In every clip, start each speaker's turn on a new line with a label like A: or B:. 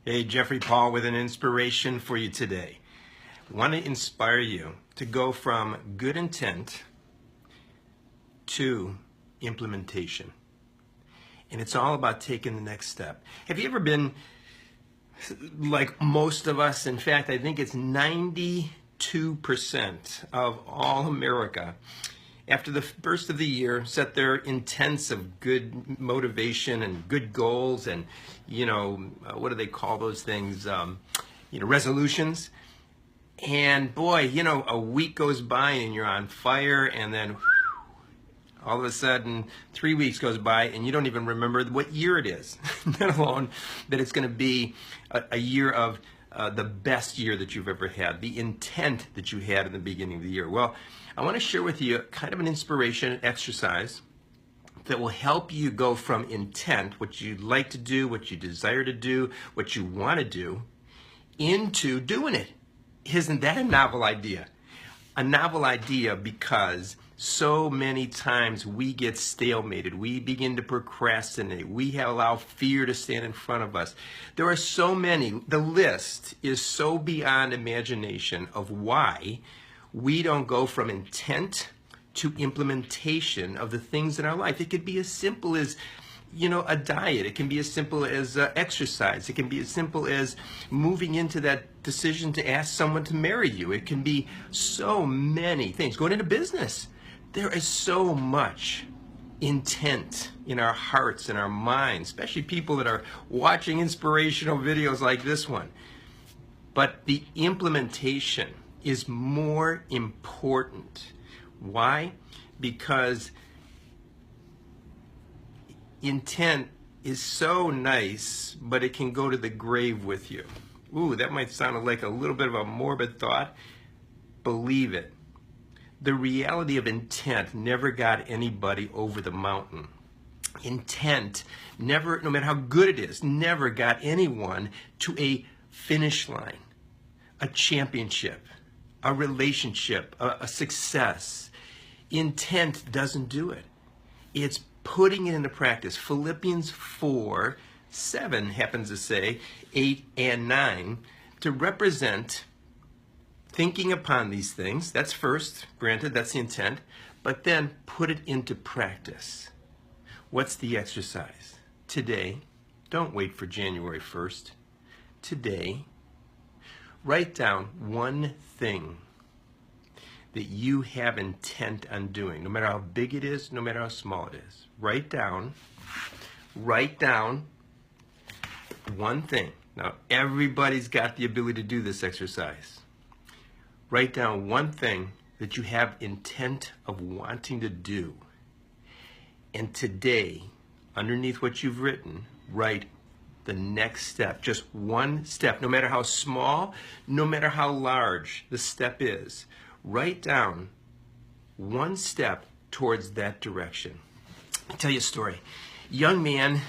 A: Hey, Jeffrey Paul with an inspiration for you today. I want to inspire you to go from good intent to implementation. And it's all about taking the next step. Have you ever been like most of us? In fact, I think it's 92% of all America, after the first of the year, set their intents of good motivation and good goals and, what do they call those things? Resolutions. And boy, a week goes by and you're on fire, and then all of a sudden 3 weeks goes by and you don't even remember what year it is, let alone that it's going to be a year of the best year that you've ever had, the intent that you had in the beginning of the year. Well, I want to share with you kind of an inspiration exercise that will help you go from intent, what you'd like to do, what you desire to do, what you want to do, into doing it. Isn't that a novel idea? A novel idea because so many times we get stalemated. We begin to procrastinate. We allow fear to stand in front of us. There are so many. The list is so beyond imagination of why we don't go from intent to implementation of the things in our life. It could be as simple as a diet. It can be as simple as exercise. It can be as simple as moving into that decision to ask someone to marry you. It can be so many things. Going into business. There is so much intent in our hearts and our minds, especially people that are watching inspirational videos like this one. But the implementation is more important. Why? Because intent is so nice, but it can go to the grave with you. Ooh, that might sound like a little bit of a morbid thought. Believe it. The reality of intent never got anybody over the mountain. Intent never, no matter how good it is, never got anyone to a finish line, a championship, a relationship, a success. Intent doesn't do it. It's putting it into practice. Philippians 4:7 happens to say 8 and 9 to represent thinking upon these things. That's first, granted, that's the intent, but then put it into practice. What's the exercise? Today, don't wait for January 1st. Today, write down one thing that you have intent on doing, no matter how big it is, no matter how small it is. Write down one thing. Now, everybody's got the ability to do this exercise. Write down one thing that you have intent of wanting to do. And today, underneath what you've written, write the next step. Just one step, no matter how small, no matter how large the step is. Write down one step towards that direction. I'll tell you a story. Young man,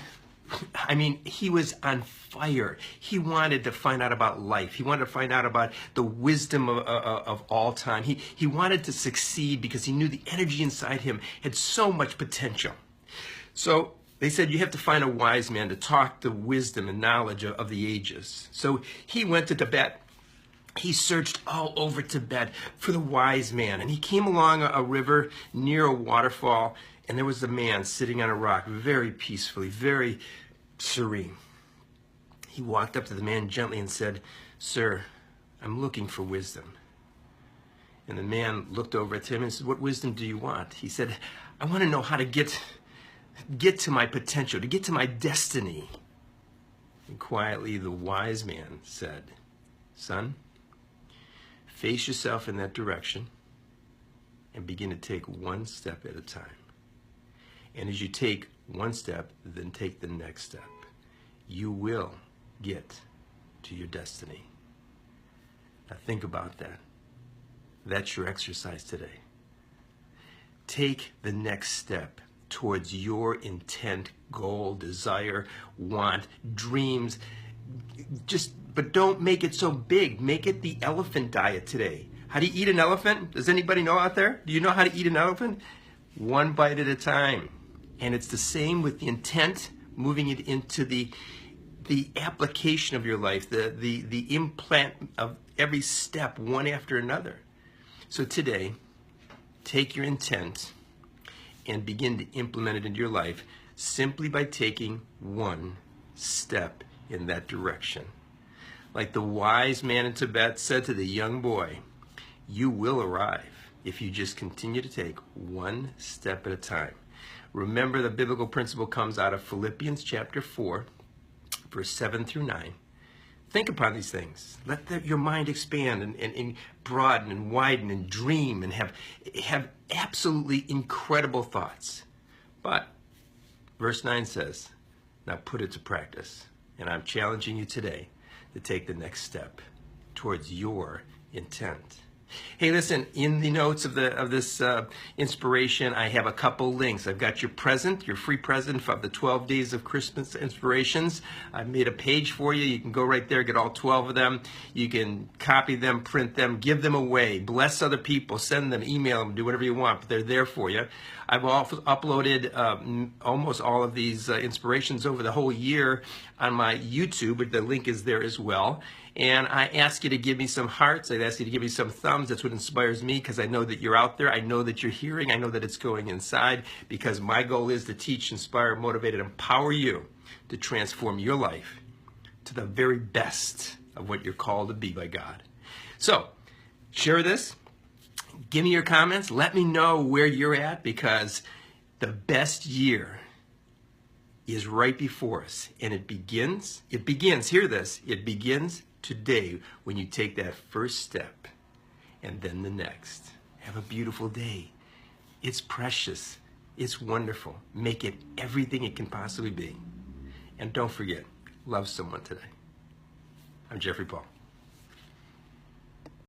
A: he was on fire. He wanted to find out about life. He wanted to find out about the wisdom of all time. He wanted to succeed because he knew the energy inside him had so much potential. So they said you have to find a wise man to talk the wisdom and knowledge of the ages. So he went to Tibet. He searched all over Tibet for the wise man. And he came along a river near a waterfall, and there was a man sitting on a rock, very peacefully, very serene. He walked up to the man gently and said, "Sir, I'm looking for wisdom." And the man looked over at him and said, "What wisdom do you want?" He said, "I want to know how to get to my potential, to get to my destiny." And quietly the wise man said, "Son, face yourself in that direction and begin to take one step at a time. And as you take one step, then take the next step. You will get to your destiny." Now think about that. That's your exercise today. Take the next step towards your intent, goal, desire, want, dreams. But don't make it so big. Make it the elephant diet today. How do you eat an elephant? Does anybody know out there? Do you know how to eat an elephant? One bite at a time. And it's the same with the intent, moving it into the the application of your life, the implant of every step, one after another. So today, take your intent and begin to implement it into your life simply by taking one step in that direction. Like the wise man in Tibet said to the young boy, you will arrive if you just continue to take one step at a time. Remember, the biblical principle comes out of Philippians chapter 4, verse 7 through 9. Think upon these things. Let your mind expand and broaden and widen and dream and have absolutely incredible thoughts. But verse 9 says, now put it to practice. And I'm challenging you today to take the next step towards your intent. Hey, listen, in the notes of this inspiration, I have a couple links. I've got your present, your free present of the 12 Days of Christmas Inspirations. I've made a page for you. You can go right there, get all 12 of them. You can copy them, print them, give them away, bless other people, send them, email them, do whatever you want, but they're there for you. I've also uploaded almost all of these inspirations over the whole year on my YouTube, but the link is there as well. And I ask you to give me some hearts. I ask you to give me some thumbs. That's what inspires me, because I know that you're out there. I know that you're hearing. I know that it's going inside, because my goal is to teach, inspire, motivate, and empower you to transform your life to the very best of what you're called to be by God. So share this. Give me your comments. Let me know where you're at, because the best year is right before us. And it begins, hear this, it begins today when you take that first step and then the next. Have a beautiful day. It's precious. It's wonderful. Make it everything it can possibly be. And don't forget, love someone today. I'm Jeffrey Paul.